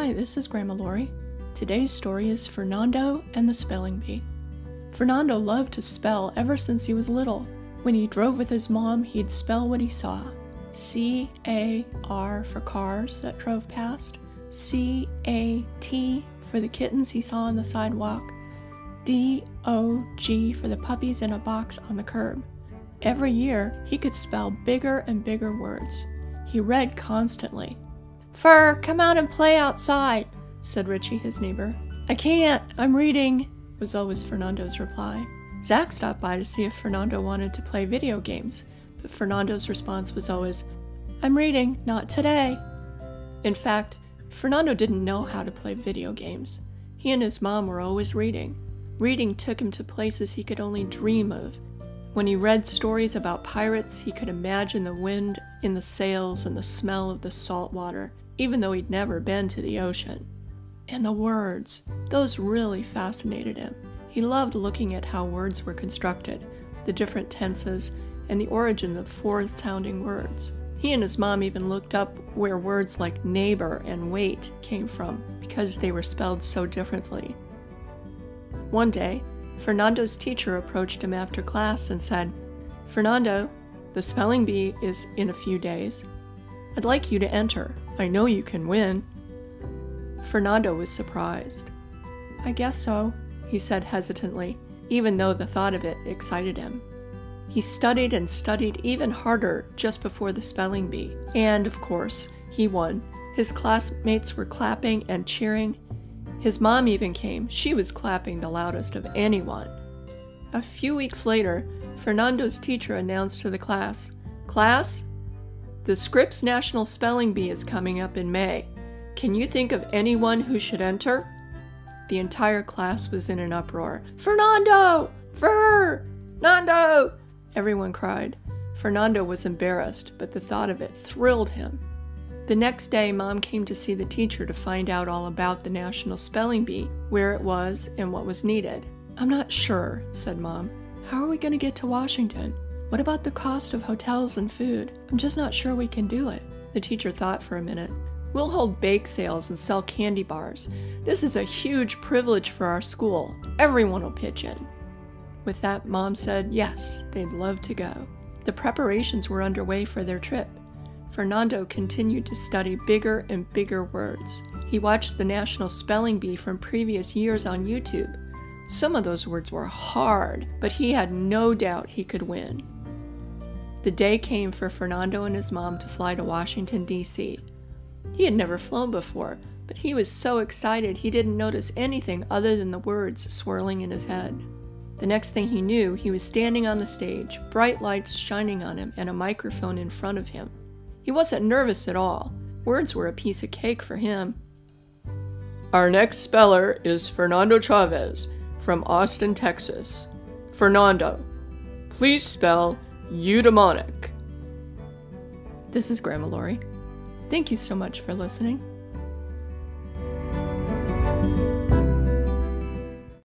Hi, this is Grandma Lori. Today's story is Fernando and the Spelling Bee. Fernando loved to spell ever since he was little. When he drove with his mom, he'd spell what he saw. C-A-R for cars that drove past. C-A-T for the kittens he saw on the sidewalk. D-O-G for the puppies in a box on the curb. Every year, he could spell bigger and bigger words. He read constantly. "Fur, come out and play outside," said Richie, his neighbor. "I can't, I'm reading," was always Fernando's reply. Zach stopped by to see if Fernando wanted to play video games, but Fernando's response was always, "I'm reading, not today." In fact, Fernando didn't know how to play video games. He and his mom were always reading. Reading took him to places he could only dream of. When he read stories about pirates, he could imagine the wind in the sails and the smell of the salt water, even though he'd never been to the ocean. And the words, those really fascinated him. He loved looking at how words were constructed, the different tenses, and the origin of foreign-sounding words. He and his mom even looked up where words like neighbor and wait came from, because they were spelled so differently. One day, Fernando's teacher approached him after class and said, "Fernando, the spelling bee is in a few days. I'd like you to enter. I know you can win." Fernando was surprised. "I guess so," he said hesitantly, even though the thought of it excited him. He studied and studied even harder just before the spelling bee, and of course, he won. His classmates were clapping and cheering. His mom even came. She was clapping the loudest of anyone. A few weeks later, Fernando's teacher announced to the class, "Class, the Scripps National Spelling Bee is coming up in May. Can you think of anyone who should enter?" The entire class was in an uproar. "Fernando! Fernando!" Everyone cried. Fernando was embarrassed, but the thought of it thrilled him. The next day, Mom came to see the teacher to find out all about the National Spelling Bee, where it was, and what was needed. "I'm not sure," said Mom. "How are we going to get to Washington? What about the cost of hotels and food? I'm just not sure we can do it." The teacher thought for a minute. "We'll hold bake sales and sell candy bars. This is a huge privilege for our school. Everyone will pitch in." With that, Mom said yes, they'd love to go. The preparations were underway for their trip. Fernando continued to study bigger and bigger words. He watched the National Spelling Bee from previous years on YouTube. Some of those words were hard, but he had no doubt he could win. The day came for Fernando and his mom to fly to Washington, D.C. He had never flown before, but he was so excited he didn't notice anything other than the words swirling in his head. The next thing he knew, he was standing on the stage, bright lights shining on him and a microphone in front of him. He wasn't nervous at all. Words were a piece of cake for him. "Our next speller is Fernando Chavez from Austin, Texas. Fernando, please spell eudaimonic." This is Grandma Lori. Thank you so much for listening.